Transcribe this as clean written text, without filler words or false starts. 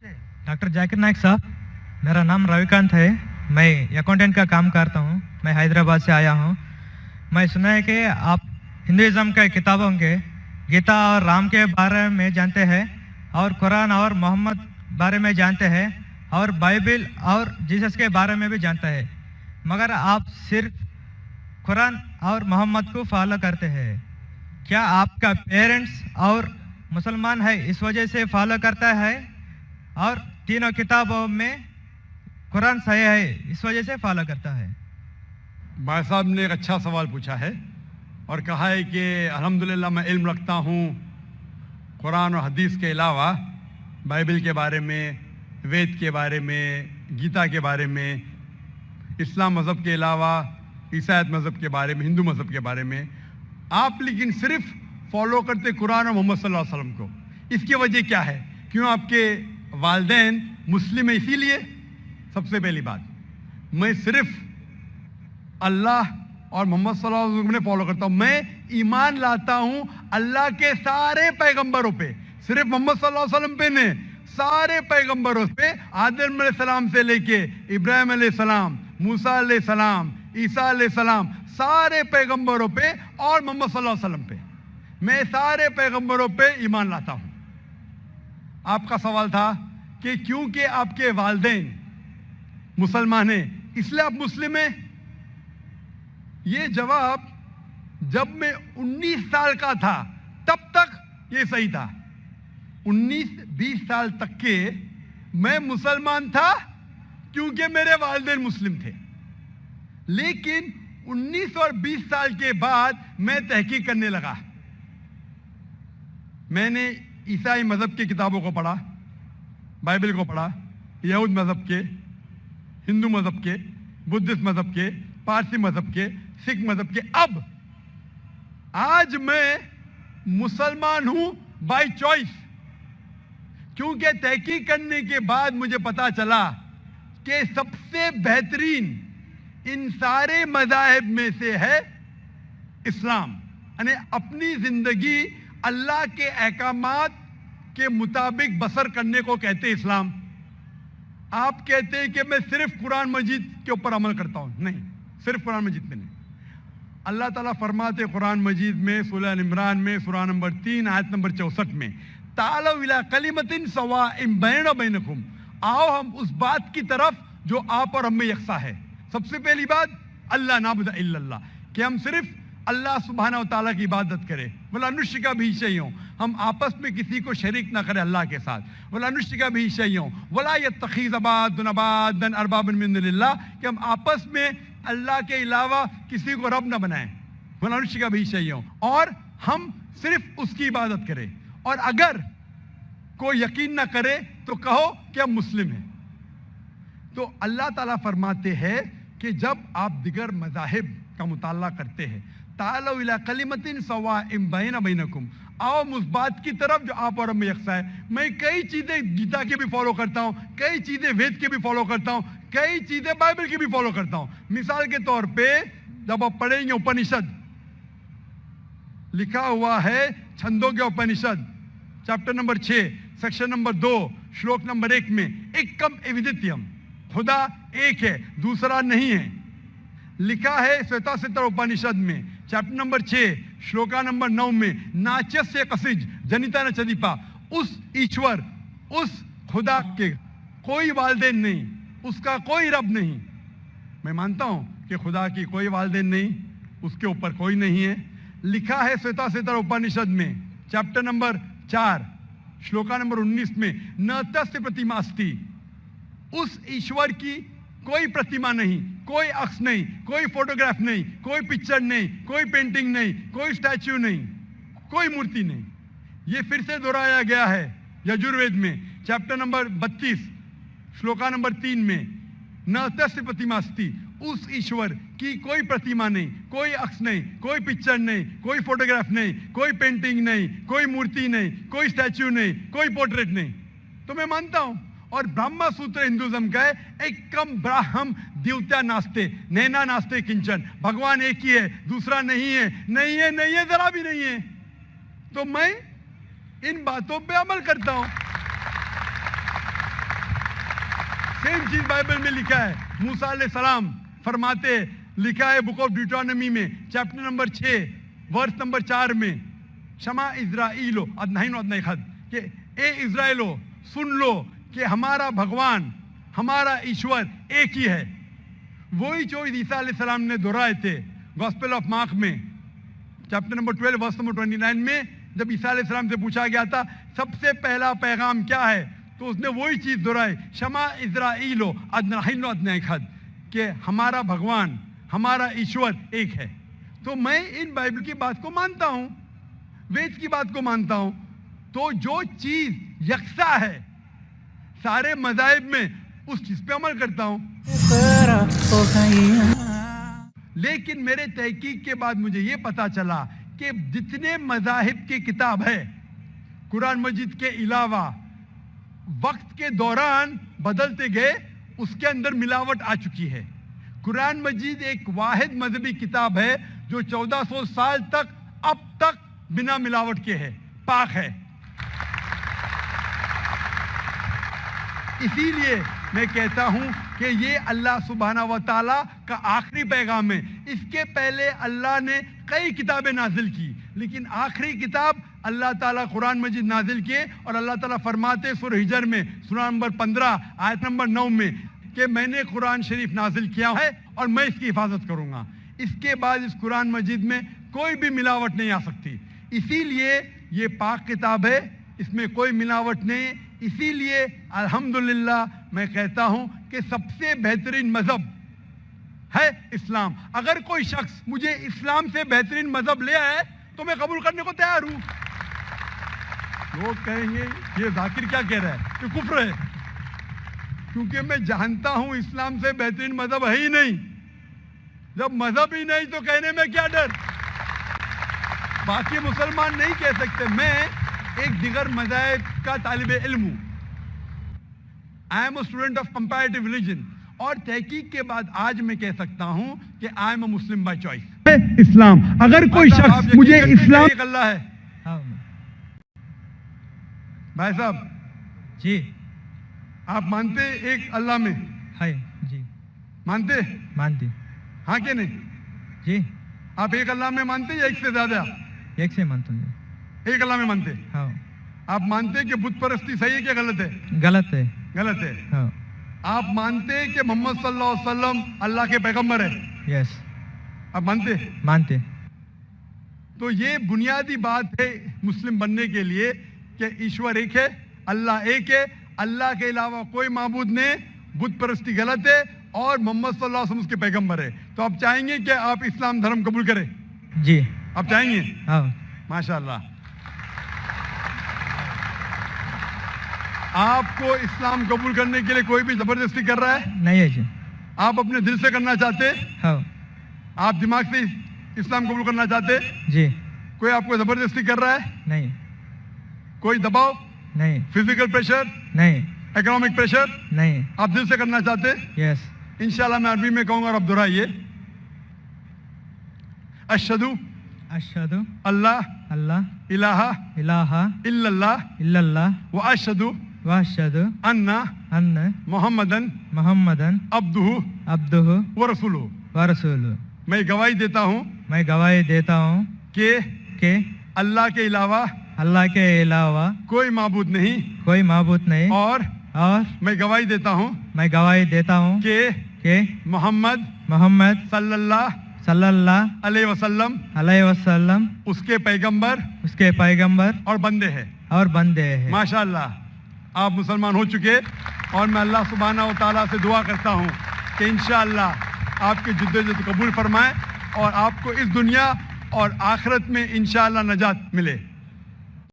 Doctor Zakir Naik साहब, मेरा नाम रविकांत है। मैं अकाउंटेंट का काम करता हूँ। मैं हैदराबाद से आया हूँ। मैं सुना है कि आप हिंदुज़म के किताबों के गीता और राम के बारे में जानते हैं, और कुरान और मोहम्मद बारे में जानते हैं, और बाइबल और जीसस के बारे में भी जानते हैं, मगर आप सिर्फ कुरान और मोहम्मद को फॉलो करते हैं। क्या आपका पेरेंट्स और मुसलमान है इस वजह से फॉलो करता है, और तीनों किताबों में कुरान सही है इस वजह से फॉलो करता है? भाई साहब ने एक अच्छा सवाल पूछा है और कहा है कि अल्हम्दुलिल्लाह मैं इल्म रखता हूँ कुरान और हदीस के अलावा बाइबल के बारे में, वेद के बारे में, गीता के बारे में, इस्लाम मज़हब के अलावा ईसाईयत मज़हब के बारे में, हिंदू मज़हब के बारे में। आप लेकिन सिर्फ फॉलो करते कुरान और मोहम्मद सल्लल्लाहु अलैहि वसल्लम को। इसकी वजह क्या है? क्यों आपके वालिदैन मुस्लिम है इसीलिए? सबसे पहली बात, मैं सिर्फ अल्लाह और मोहम्मद सल्लल्लाहु अलैहि वसल्लम ने फॉलो करता हूँ। मैं ईमान लाता हूँ अल्लाह के सारे पैगंबरों पे, सिर्फ मोहम्मद सल्लल्लाहु अलैहि वसल्लम पे नहीं, सारे पैगंबरों पे, आदम अलैहिस्सलाम से लेके इब्राहिम अलैहिस्सलाम, मूसा अलैहिस्सलाम, ईसा अलैहिस्सलाम, सारे पैगंबरों पे और मोहम्मद सल्लल्लाहु अलैहि वसल्लम पे, मैं सारे पैगंबरों पे ईमान लाता हूँ। आपका सवाल था कि क्योंकि आपके वालिदैन मुसलमान हैं इसलिए आप मुस्लिम हैं। ये जवाब जब मैं 19 साल का था तब तक ये सही था। 19-20 साल तक के मैं मुसलमान था क्योंकि मेरे वालिदैन मुस्लिम थे। लेकिन 19 और 20 साल के बाद मैं तहकीक करने लगा। मैंने ईसाई मज़हब की किताबों को पढ़ा, बाइबल को पढ़ा, यहूद मज़हब के, हिंदू मज़हब के, बुद्धिस्ट मज़हब के, पारसी मज़हब के, सिख मज़हब के। अब आज मैं मुसलमान हूं बाय चॉइस, क्योंकि तहकीक करने के बाद मुझे पता चला कि सबसे बेहतरीन इन सारे मज़ाहिब में से है इस्लाम। यानी अपनी जिंदगी अल्लाह के अहकामात के मुताबिक बसर करने को कहते इस्लाम। आप कहते हैं कि मैं सिर्फ कुरान मजीद के ऊपर अमल करता हूं। नहीं, सिर्फ कुरान मजीद में नहीं। अल्लाह ताला फरमाते कुरान मजीद में सूरह इमरान में सूरह नंबर 3 आयत नंबर 64 में, तालौ इला कलिमतिन सवाइम बैना बैनकुम, आओ हम उस बात की तरफ जो आप और हम में यकसा है। सबसे पहली बात अल्लाह नाबुद इल्लल्लाह, कि हम सिर्फ अल्लाह सुब्हानहू व तआला की इबादत करें। वला नुश्रिका बिही शैअन, हम आपस में किसी को शरीक ना करें अल्लाह के साथ। वला नुश्रिका बिही शैअन वला यत्तखिज़ बादुना बादन अरबाबन मिन दुनिल्लाह, कि हम आपस में अल्लाह के अलावा किसी को रब ना बनाएं। वला नुश्रिका बिही शैअन, और हम सिर्फ उसकी इबादत करें। और अगर कोई यकीन ना करे तो कहो कि हम मुस्लिम हैं। तो अल्लाह ताला फरमाते हैं कि जब आप दिगर मज़ाहिब का मुताला करते हैं, तालौ इला कलिमतिन सवाइम बैना बैनकुम, आओ उस बात की तरफ जो आप और हम में यकसा है। मैं कई चीजें गीता के भी फॉलो करता हूँ, कई चीजें वेद के भी फॉलो करता हूँ, कई चीजें बाइबल की भी फॉलो करता हूँ। मिसाल के तौर पे जब आप पढ़ेंगे उपनिषद, लिखा हुआ है छंदों के उपनिषद चैप्टर नंबर 6 सेक्शन नंबर 2 श्लोक नंबर 1 में, एकम एविदित्यम, खुदा एक है दूसरा नहीं है। लिखा है श्वेताश्वतर उपनिषद में चैप्टर नंबर 6 श्लोका नंबर 9 में, नाचस्य कसिज जनिता न चदीपा, उस ईश्वर, उस खुदा के कोई वालिदैन नहीं, उसका कोई रब नहीं। मैं मानता हूं कि खुदा की कोई वालिदैन नहीं, उसके ऊपर कोई नहीं है। लिखा है श्वेताश्वतर उपनिषद में चैप्टर नंबर 4 श्लोका नंबर 19 में, न तस्य प्रतिमा अस्ति, उस ईश्वर की कोई प्रतिमा नहीं, कोई अक्ष नहीं, कोई फोटोग्राफ नहीं, कोई पिक्चर नहीं, कोई पेंटिंग नहीं, कोई स्टैच्यू नहीं, कोई मूर्ति नहीं। ये फिर से दोहराया गया है यजुर्वेद में चैप्टर नंबर 32 श्लोका नंबर 3 में, न तस्य प्रतिमा अस्ति, उस ईश्वर की कोई प्रतिमा नहीं, कोई अक्ष नहीं, कोई पिक्चर नहीं, कोई फोटोग्राफ नहीं, कोई पेंटिंग नहीं, कोई मूर्ति नहीं, कोई स्टैच्यू नहीं, कोई पोर्ट्रेट नहीं। तो मैं मानता हूं, और ब्रह्म सूत्र हिंदुज्म का है, एकम ब्राह्म द्वितीया नास्ते नैना नास्ते किंचन, भगवान एक ही है दूसरा नहीं है, नहीं है, नहीं है, जरा भी नहीं है। तो मैं इन बातों पे अमल करता हूं। सेम चीज बाइबल में लिखा है। मूसा अलैहि सलाम फरमाते, लिखा है बुक ऑफ ड्यूटोनॉमी में चैप्टर नंबर 6 वर्स नंबर 4 में, शमा इज़राइलो अदनाइन अदनाई खद, कि ए इज़राइलो सुन लो कि हमारा भगवान, हमारा ईश्वर एक ही है। वही जो ईसा अलैहि सलाम ने दोहराए थे गॉस्पेल ऑफ मार्क में चैप्टर नंबर 12 वर्स नंबर 29 में, जब ईसा अलैहि सलाम से पूछा गया था सबसे पहला पैगाम क्या है, तो उसने वही चीज दोहराई, शमा इज़राइलो अदनाइन अदनाई खद, कि हमारा भगवान, हमारा ईश्वर एक है। तो मैं इन बाइबल की बात को मानता हूं, वेद की बात को मानता हूं। तो जो चीज यकसा है सारे मज़ाहिब में, उस चीज पे अमल करता हूं। लेकिन मेरे तहकीक के बाद मुझे ये पता चला कि जितने मज़ाहिब की किताब है कुरान मजीद के अलावा, वक्त के दौरान बदलते गए, उसके अंदर मिलावट आ चुकी है। कुरान मजीद एक वाहिद मजहबी किताब है जो 1400 साल तक अब तक बिना मिलावट के है, पाक है। इसीलिए मैं कहता हूं कि ये अल्लाह सुब्हाना व तआला का आखिरी पैगाम है। इसके पहले अल्लाह ने कई किताबें नाजिल की, लेकिन आखिरी किताब अल्लाह ताला कुरान मजीद नाजिल किए। और अल्लाह ताला फरमाते सूरह हिजर में सूरह नंबर 15 आयत नंबर 9 में कि मैंने कुरान शरीफ नाजिल किया है और मैं इसकी हिफाजत करूंगा। इसके बाद इस कुरान मजीद में कोई भी मिलावट नहीं आ सकती। इसीलिए ये पाक किताब है, इसमें कोई मिलावट नहीं। इसीलिए अल्हम्दुलिल्लाह मैं कहता हूं कि सबसे बेहतरीन मजहब है इस्लाम। अगर कोई शख्स मुझे इस्लाम से बेहतरीन मजहब ले आए तो मैं कबूल करने को तैयार हूं। लोग कहेंगे ये जाकिर क्या कह रहा है, ये कुफ्र है, क्योंकि मैं जानता हूं इस्लाम से बेहतरीन मजहब है ही नहीं। जब मजहब ही नहीं तो कहने में क्या डर। बाकी मुसलमान नहीं कह सकते। मैं एक दिगर मज़ाहिब का तालिब इल्म हूँ। आई am a student of comparative religion, और तहकीक के बाद आज मैं कह सकता हूँ कि I am a Muslim by choice. इस्लाम, अगर कोई शख्स मुझे इस्लाम, एक अल्लाह है। भाई साहब जी, आप मानते एक अल्लाह में है? जी मानते? मानती। हाँ कि नहीं? जी। आप एक अल्लाह में मानते या एक से ज्यादा? एक से मानता हूँ। एक अल्लाह में मानते? हाँ। आप मानते कि बुत परस्ती सही है क्या गलत है? गलत है। गलत है। हाँ। आप मानते कि मोहम्मद सल्लल्लाहु अलैहि वसल्लम अल्लाह के पैगंबर है? यस। आप मानते? मानते। तो ये बुनियादी बात है मुस्लिम बनने के लिए कि ईश्वर एक है, अल्लाह एक है, अल्लाह के अलावा कोई माबूद नहीं, बुत परस्ती गलत है और मोहम्मद सल्लल्लाहु अलैहि वसल्लम उसके पैगंबर है। तो आप चाहेंगे कि आप इस्लाम धर्म कबूल करें? जी। आप चाहेंगे? हाँ। माशाअल्लाह। आपको इस्लाम कबूल करने के लिए कोई भी जबरदस्ती कर रहा है? नहीं है जी। आप अपने दिल से करना चाहते? हाँ। आप दिमाग से इस्लाम कबूल करना चाहते? जी। कोई आपको जबरदस्ती कर रहा है? नहीं। कोई दबाव? नहीं। Physical pressure? नहीं। Economic pressure? नहीं। आप दिल से करना चाहते? यस। इंशाल्लाह मैं अरबी में कहूंगा और आप दोहराइए। अशहदु अशहदु अल्लाह अल्लाह इलाहा इलाहा इल्लल्लाह इल्लल्लाह व अशहदु व अशहदु अन्ना अन्न मोहम्मदन मुहम्मदन अब्दुहु अब्दुहु व रसूलुहु। व रसूलुहु। मैं गवाही देता हूँ मैं गवाही देता हूँ कि अल्लाह के अलावा कोई माबूद नहीं, नहीं, और मैं गवाही देता हूँ कि मोहम्मद सल्लल्लाहु अलैहि वसल्लम उसके पैगंबर और बंदे हैं। माशाअल्लाह आप मुसलमान हो चुके, और मैं अल्लाह सुब्हाना व तआला से दुआ करता हूँ कि इंशाअल्लाह आपकी जिद्दोजहद कबूल फरमाए और आपको इस दुनिया और आखिरत में इंशाअल्लाह नजात मिले।